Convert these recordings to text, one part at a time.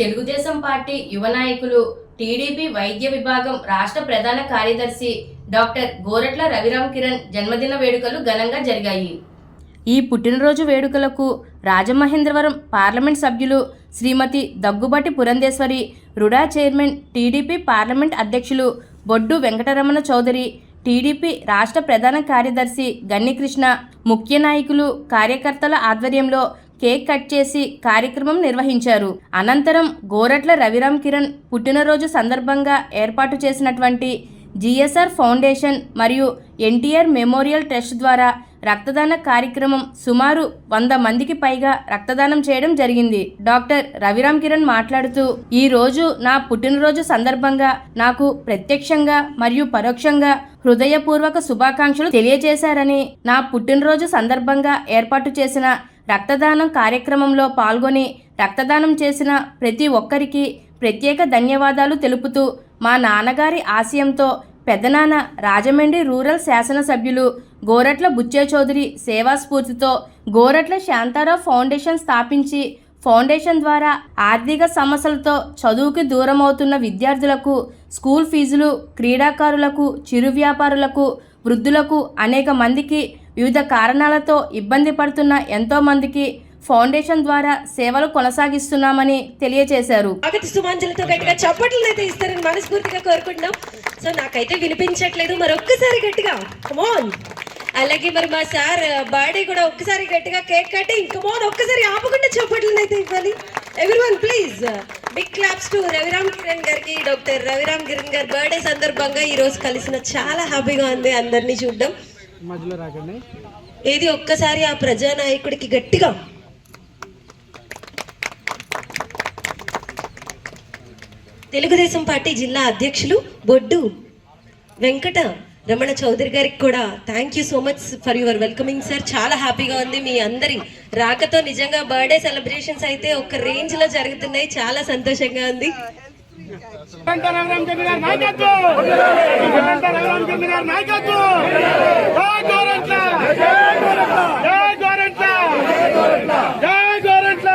Telugu Desam party యువ నాయకులు TDP వైద్య విభాగం రాష్ట్ర ప్రధాన కార్యదర్శి డాక్టర్ గోరట్ల రవిరామ్ కిరణ్ జన్మదిన వేడుకలు ఘనంగా జరిగాయి. ఈ పుట్టినరోజు వేడుకలకు రాజమహేంద్రవరం పార్లమెంట్ సభ్యులు Shrimati Daggubati Purandeswari, RUDA chairman, TDP parliament అధ్యక్షులు బొడ్డు వెంకటరమణ చౌదరి, టీడీపీ రాష్ట్ర ప్రధాన కార్యదర్శి గన్నికృష్ణ, ముఖ్య నాయకులు, కార్యకర్తల ఆధ్వర్యంలో కేక్ కట్ చేసి కార్యక్రమం నిర్వహించారు. అనంతరం గోరట్ల రవిరామ్ కిరణ్ పుట్టినరోజు సందర్భంగా ఏర్పాటు చేసినటువంటి జిఎస్ఆర్ ఫౌండేషన్ మరియు ఎన్టీఆర్ మెమోరియల్ ట్రస్ట్ ద్వారా రక్తదాన కార్యక్రమం సుమారు 100 మందికి పైగా రక్తదానం చేయడం జరిగింది. డాక్టర్ రవిరామ్ కిరణ్ మాట్లాడుతూ, ఈ రోజు నా పుట్టినరోజు సందర్భంగా నాకు ప్రత్యక్షంగా మరియు పరోక్షంగా హృదయపూర్వక శుభాకాంక్షలు తెలియజేశారని, నా పుట్టినరోజు సందర్భంగా ఏర్పాటు చేసిన రక్తదానం కార్యక్రమంలో పాల్గొని రక్తదానం చేసిన ప్రతి ఒక్కరికి ప్రత్యేక ధన్యవాదాలు తెలుపుతూ, మా నాన్నగారి ఆశయంతో పెద్దనాన్న రాజమండ్రి రూరల్ శాసనసభ్యులు గోరట్ల బుచ్చే చౌదరి సేవా స్ఫూర్తితో గోరట్ల శాంతారావు ఫౌండేషన్ స్థాపించి, ఫౌండేషన్ ద్వారా ఆర్థిక సమస్యలతో చదువుకి దూరమవుతున్న విద్యార్థులకు స్కూల్ ఫీజులు, క్రీడాకారులకు, చిరు వ్యాపారులకు, వృద్ధులకు, అనేక మందికి వివిధ కారణాలతో ఇబ్బంది పడుతున్న ఎంతో మందికి ఫౌండేషన్ ద్వారా సేవలు కొనసాగిస్తున్నామని తెలియజేశారు. సుమాంజలితో గట్టిగా చప్పట్లు అయితే ఇస్తారని మనస్ఫూర్తిగా కోరుకుంటున్నాం. సో నాకైతే వినిపించట్లేదు, మరి ఒక్కసారి గట్టిగా కమాన్. అలాగే మరి మా సార్ బర్త్డే కూడా ఒక్కసారి గట్టిగా కేక్ కట్టి కమాన్ ఒక్కసారి ఆపకుండా చప్పట్లు అయితే ఇవ్వాలి. Everyone please big claps to Raviram Kiran గారికి. డాక్టర్ రవిరామ్ కిరణ్ గారి బర్త్డే సందర్భంగా ఈ రోజు కలిసిన చాలా హ్యాపీగా ఉంది అందరినీ చూడడం. ఏది ఒక్కసారి ఆ ప్రజానాయకుడికి గట్టిగా. తెలుగుదేశం పార్టీ జిల్లా అధ్యక్షులు బొడ్డు వెంకట రమణ చౌదరి గారికి కూడా thank you so much for your welcoming sir. చాలా హ్యాపీగా ఉంది మీ అందరి రాకతో. నిజంగా బర్త్డే సెలబ్రేషన్స్ అయితే ఒక రేంజ్ లో జరుగుతున్నాయి, చాలా సంతోషంగా ఉంది. రవిరామ్ కిరణ్ గారి నాయకత్వం, రవిరామ్ కిరణ్ గారి నాయకత్వం. జై గోరంట్ల, జై గోరంట్ల, జై గోరంట్ల, జై గోరంట్ల.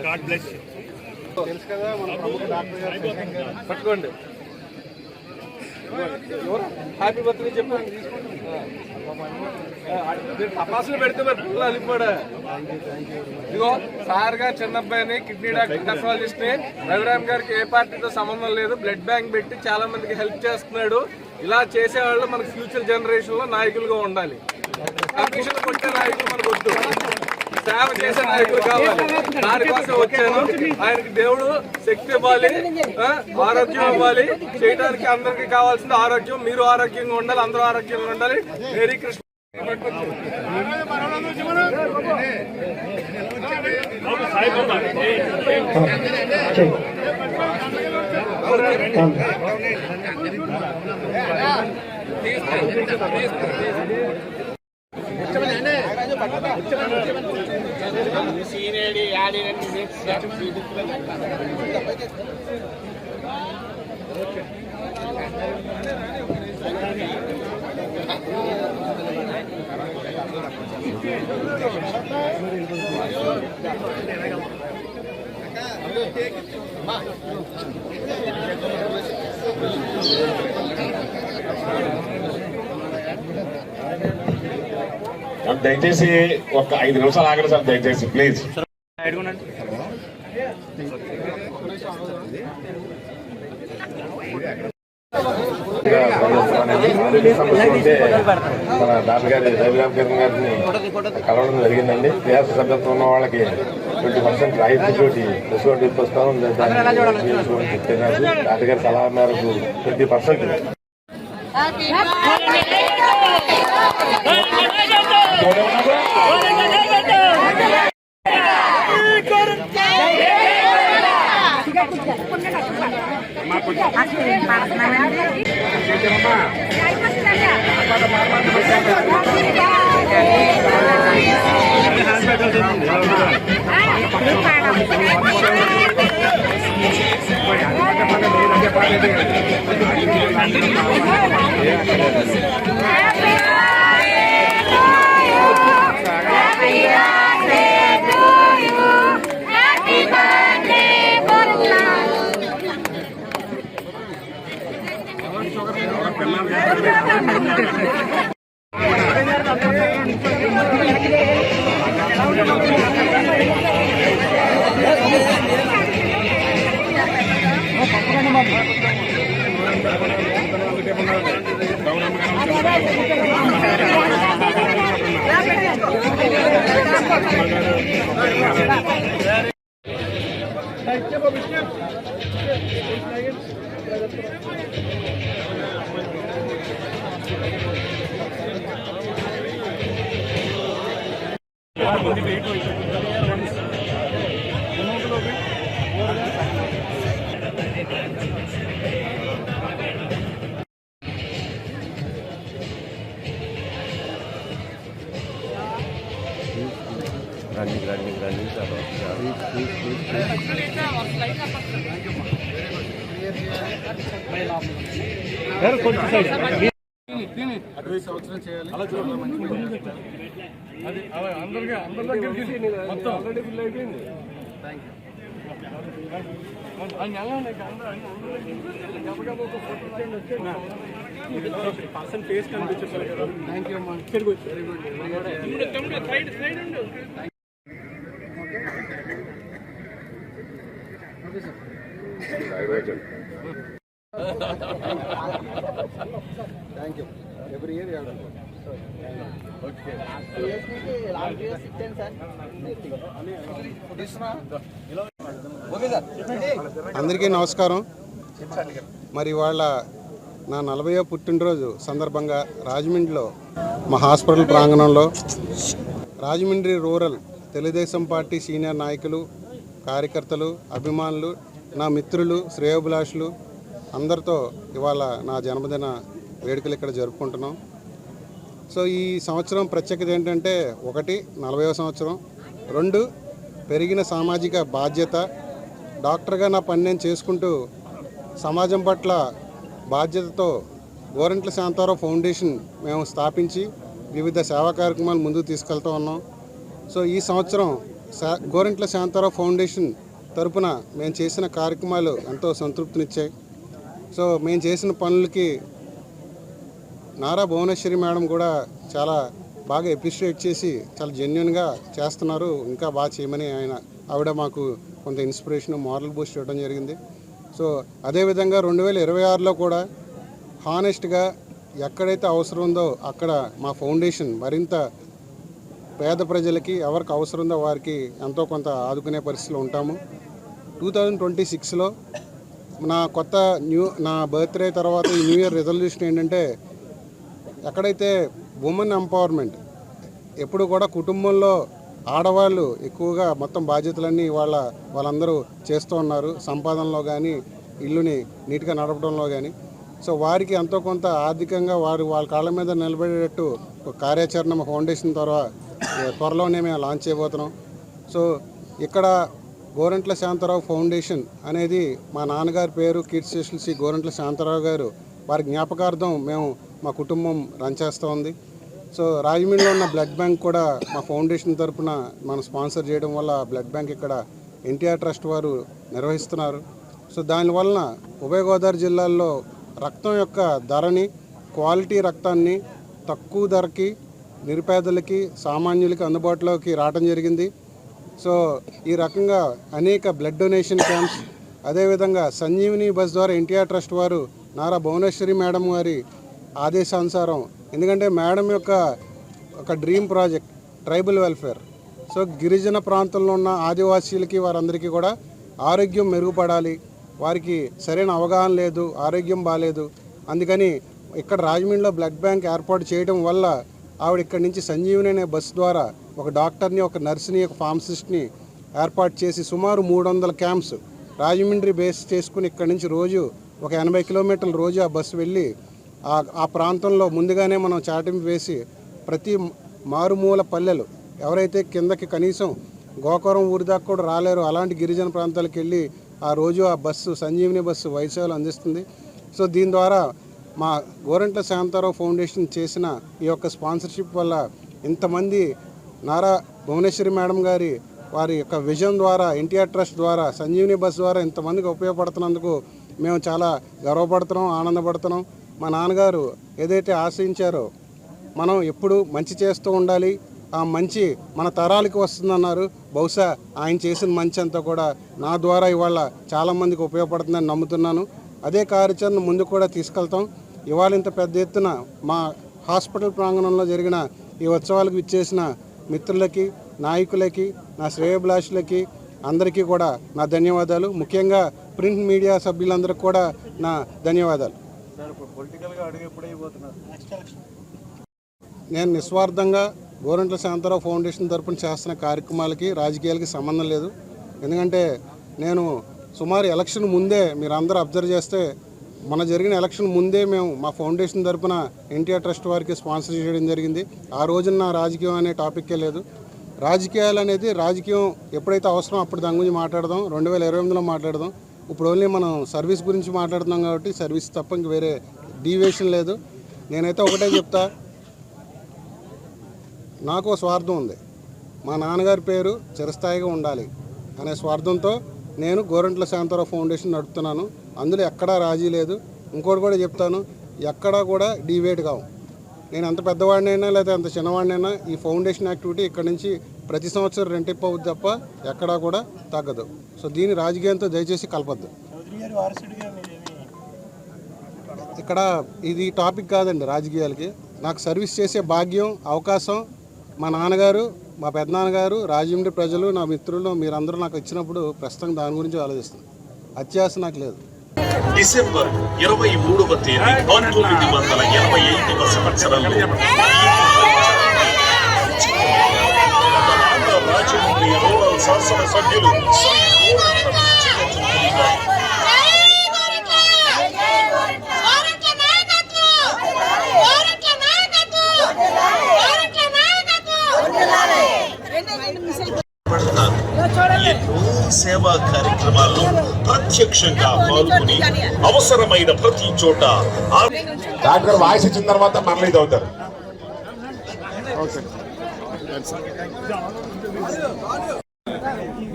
God bless you. తెలుసు కదా మన ప్రముఖ డాక్టర్ గారు పట్టుకోండి. హ్యాపీ బర్త్డే చెప్పండి. తపాసులు పెడితే మరి పిల్లలు అలిపోడా. ఇదిగో సార్ గారు చిన్నబ్బాయిని కిడ్నీ డాక్టర్ నెఫ్రాలజిస్ట్ ని, రవిరామ్ గారికి ఏ పార్టీతో సంబంధం లేదు, బ్లడ్ బ్యాంక్ పెట్టి చాలా మందికి హెల్ప్ చేస్తున్నాడు. ఇలా చేసేవాళ్ళు మనకు ఫ్యూచర్ జనరేషన్ లో నాయకులుగా ఉండాలి. కమిషన్ కొట్టే నాయకులు మనకు వద్దు, సేవ చేసే నాయకులు కావాలి. దానికోసం వచ్చాను. ఆయనకి దేవుడు శక్తి ఇవ్వాలి, ఆరోగ్యం ఇవ్వాలి. చేయడానికి అందరికి కావాల్సింది ఆరోగ్యం. మీరు ఆరోగ్యంగా ఉండాలి, అందరూ ఆరోగ్యంగా ఉండాలి. మేరీ కృష్ణ. దయచేసి ఒక 5 నిమిషాలు ఆగండి సార్, దయచేసి ప్లీజ్. మన డాక్టర్ గారి రవిరామ్ కిరణ్ గారిని కలవడం జరిగిందండి. దేశ సభ్యత్వం ఉన్న వాళ్ళకి 20% రాయితీతోటి డిస్కౌంట్ ఇప్పిస్తాం. డాక్టర్ గారి సలహా మేరకు 20%. Go, అది అందరి దగ్గరికి మొత్తం ఆల్రెడీ ఫుల్ అయిపోయింది. పర్సన్ ఫేస్ కనిపించారు కదా. థ్యాంక్ యూ అమ్మా. Very good thank you. Every year అందరికీ నమస్కారం. మరి వాళ్ళ నా 40వ పుట్టినరోజు సందర్భంగా రాజమండ్రిలో మా హాస్పిటల్ ప్రాంగణంలో Rajahmundry rural Telugu Desam party senior నాయకులు, కార్యకర్తలు, అభిమానులు, నా మిత్రులు, శ్రేయోభిలాషులు అందరితో ఇవాళ నా జన్మదిన వేడుకలు ఇక్కడ జరుపుకుంటున్నాం. సో ఈ సంవత్సరం ప్రత్యేకత ఏంటంటే, 1 40వ సంవత్సరం, 2 పెరిగిన సామాజిక బాధ్యత. డాక్టర్గా నా పని నేను చేసుకుంటూ సమాజం పట్ల బాధ్యతతో గోరంట్ల శాంతారావు ఫౌండేషన్ మేము స్థాపించి వివిధ సేవా కార్యక్రమాలు ముందుకు తీసుకెళ్తూ ఉన్నాం. సో ఈ సంవత్సరం గోరంట్ల శాంతారావు ఫౌండేషన్ తరపున మేము చేసిన కార్యక్రమాలు ఎంతో సంతృప్తినిచ్చాయి. సో మేము చేసిన పనులకి నారా భువనేశ్వరి మేడం కూడా చాలా బాగా అప్రిషియేట్ చేసి చాలా జెన్యున్గా చేస్తున్నారు, ఇంకా బాగా చేయమని ఆవిడ మాకు కొంత ఇన్స్పిరేషన్, మారల్ బూస్ట్ ఇవ్వడం జరిగింది. సో అదేవిధంగా 2026లో కూడా హానెస్ట్గా ఎక్కడైతే అవసరం ఉందో అక్కడ మా ఫౌండేషన్ మరింత పేద ప్రజలకి ఎవరికి అవసరం ఉందో వారికి ఎంతో కొంత ఆదుకునే పరిస్థితిలో ఉంటాము. 2026లో నా బర్త్డే తర్వాత ఈ న్యూ ఇయర్ రెజల్యూషన్ ఏంటంటే, ఎక్కడైతే ఉమెన్ ఎంపవర్మెంట్, ఎప్పుడు కూడా కుటుంబంలో ఆడవాళ్ళు ఎక్కువగా మొత్తం బాధ్యతలన్నీ వాళ్ళందరూ చేస్తూ ఉన్నారు, సంపాదనలో కానీ ఇల్లుని నీట్గా నడపడంలో కానీ. సో వారికి ఎంతో కొంత ఆర్థికంగా వాళ్ళ కాళ్ళ మీద నిలబడేటట్టు ఒక కార్యాచరణ మా ఫౌండేషన్ త్వరలోనే మేము లాంచ్ చేయబోతున్నాం. సో ఇక్కడ గోరంట్ల శాంతారావు ఫౌండేషన్ అనేది మా నాన్నగారి పేరు కీర్తిశేషులు శ్రీ గోరంట్ల శాంతారావు గారు, వారి జ్ఞాపకార్థం మేము మా కుటుంబం రన్ చేస్తూ ఉంది. సో రాజమండ్రిలో ఉన్న బ్లడ్ బ్యాంక్ కూడా మా ఫౌండేషన్ తరఫున మనం స్పాన్సర్ చేయడం వల్ల బ్లడ్ బ్యాంక్ ఇక్కడ ఎన్టీఆర్ ట్రస్ట్ వారు నిర్వహిస్తున్నారు. సో దానివలన ఉభయ గోదావరి జిల్లాల్లో రక్తం యొక్క ధరని, క్వాలిటీ రక్తాన్ని తక్కువ ధరకి నిరుపేదలకి, సామాన్యులకి అందుబాటులోకి రావడం జరిగింది. సో ఈ రకంగా అనేక బ్లడ్ డొనేషన్ క్యాంప్స్, అదేవిధంగా సంజీవిని బస్ ద్వారా ఎన్టీఆర్ ట్రస్ట్ వారు నారా భువనేశ్వరి మేడం వారి ఆదేశానుసారం, ఎందుకంటే మేడం యొక్క ఒక dream project tribal welfare. So గిరిజన ప్రాంతంలో ఉన్న ఆదివాసీలకి వారందరికీ కూడా ఆరోగ్యం మెరుగుపడాలి, వారికి సరైన అవగాహన లేదు, ఆరోగ్యం బాగాలేదు. అందుకని ఇక్కడ రాజమండ్రిలో బ్లడ్ బ్యాంక్ ఏర్పాటు చేయడం వల్ల ఆవిడ ఇక్కడి నుంచి సంజీవిని అనే బస్సు ద్వారా ఒక డాక్టర్ని, ఒక నర్సుని, ఒక ఫార్మసిస్ట్ని ఏర్పాటు చేసి సుమారు 300 క్యాంప్స్ రాజమండ్రి బేస్ చేసుకుని ఇక్కడి నుంచి రోజు ఒక 80 కిలోమీటర్లు రోజు ఆ బస్సు వెళ్ళి ఆ ప్రాంతంలో ముందుగానే మనం చాటింపు వేసి ప్రతి మారుమూల పల్లెలు ఎవరైతే కిందకి కనీసం గోకవరం ఊరి దాకా కూడా రాలేరు అలాంటి గిరిజన ప్రాంతాలకు వెళ్ళి ఆ రోజు ఆ బస్సు సంజీవిని బస్సు వైద్య సేవలు అందిస్తుంది. సో దీని ద్వారా మా గోరంట్ల శాంతారావు ఫౌండేషన్ చేసిన ఈ యొక్క స్పాన్సర్షిప్ వల్ల ఇంతమంది నారా భువనేశ్వరి మేడం గారి వారి యొక్క విజన్ ద్వారా ఎన్టీఆర్ ట్రస్ట్ ద్వారా సంజీవిని బస్ ద్వారా ఇంతమందికి ఉపయోగపడుతున్నందుకు మేము చాలా గర్వపడుతున్నాం, ఆనందపడుతున్నాం. మా నాన్నగారు ఏదైతే ఆశించారో మనం ఎప్పుడు మంచి చేస్తూ ఉండాలి, ఆ మంచి మన తరాలకి వస్తుందన్నారు. బహుశా ఆయన చేసిన మంచి అంతా కూడా నా ద్వారా ఇవాళ చాలామందికి ఉపయోగపడుతుందని నమ్ముతున్నాను. అదే కార్యాచరణ ముందు కూడా తీసుకెళ్తాం. ఇవాళ ఇంత పెద్ద ఎత్తున మా హాస్పిటల్ ప్రాంగణంలో జరిగిన ఈ ఉత్సవాలకు విచ్చేసిన మిత్రులకి, నాయకులకి, నా శ్రేయోభిలాషులకి అందరికీ కూడా నా ధన్యవాదాలు. ముఖ్యంగా ప్రింట్ మీడియా సభ్యులందరికీ కూడా నా ధన్యవాదాలు. నేను నిస్వార్థంగా గోరంట్ల శాంతారావు ఫౌండేషన్ తరపున చేస్తున్న కార్యక్రమాలకి రాజకీయాలకి సంబంధం లేదు. ఎందుకంటే నేను సుమారు ఎలక్షన్ ముందే మీరు అందరూ అబ్జర్వ్ చేస్తే మన జరిగిన ఎలక్షన్ ముందే మేము మా ఫౌండేషన్ తరపున ఎన్టీఆర్ ట్రస్ట్ వారికి స్పాన్సర్ చేయడం జరిగింది. ఆ రోజున నా రాజకీయం అనే టాపిక్కే లేదు. రాజకీయాలు అనేది రాజకీయం ఎప్పుడైతే అవసరం అప్పుడు దాని గురించి మాట్లాడదాం. 2028లో మాట్లాడదాం. ఇప్పుడు ఓన్లీ మనం సర్వీస్ గురించి మాట్లాడుతున్నాం కాబట్టి సర్వీస్ తప్ప ఇంక వేరే డీవియేషన్ లేదు. నేనైతే ఒకటే చెప్తా, నాకు స్వార్థం ఉంది. మా నాన్నగారి పేరు చిరస్థాయిగా ఉండాలి అనే స్వార్థంతో నేను గోరంట్ల శాంతారావు ఫౌండేషన్ నడుపుతున్నాను. అందులో ఎక్కడా రాజీ లేదు. ఇంకోటి కూడా చెప్తాను, ఎక్కడా కూడా డీవేట్ కావు. నేను ఎంత పెద్దవాడినైనా లేదా ఎంత చిన్నవాడినైనా ఈ ఫౌండేషన్ యాక్టివిటీ ఇక్కడ నుంచి ప్రతి సంవత్సరం రెంటిప్ అవుద్ది తప్ప ఎక్కడా కూడా తగ్గదు. సో దీని రాజకీయంతో దయచేసి కలపద్దు. ఇక్కడ ఇది టాపిక్ కాదండి రాజకీయాలకి. నాకు సర్వీస్ చేసే భాగ్యం, అవకాశం మా నాన్నగారు, మా పెద్దనాన్నగారు, రాజమండ్రి ప్రజలు, నా మిత్రులు మీరందరూ నాకు ఇచ్చినప్పుడు ప్రస్తుతం దాని గురించి ఆలోచిస్తాను. అత్యాశ నాకు లేదు. డిసెంబర్ 23వ తేదీ 1985వ సంవత్సరంలో రాజమండ్రి రూరల్ శాసన సభ్యులు శ్రీ గోరంట్ల విజయచంద్రులు గారు ఎన్నో సేవా కార్యక్రమాల్లో ప్రత్యక్షంగా పాల్గొని అవసరమైన ప్రతి చోట డాక్టర్ వాయిస్ ఇచ్చిన తర్వాత మళ్ళీ ఇది అవుతారు.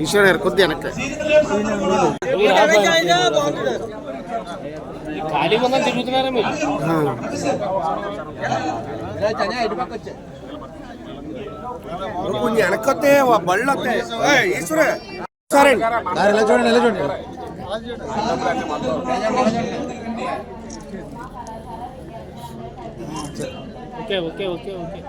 ఈశ్వర్ గారు కొద్దిగా వెనక్కి. ఖాళీ ఉందని తిరుగుతున్నారా మీరు? కొంచెం వెనకొస్తే బళ్ళు వస్తాయి. ఈశ్వరే సరే ఎలా చూడండి, ఎలా చూడండి. ఓకే ఓకే ఓకే ఓకే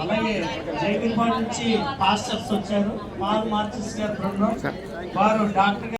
అలాగే జైకిల్పాడు నుంచి పాస్టర్స్ వచ్చారు. మాల్ మార్చిస్ గారి బృందం, వారు డాక్టర్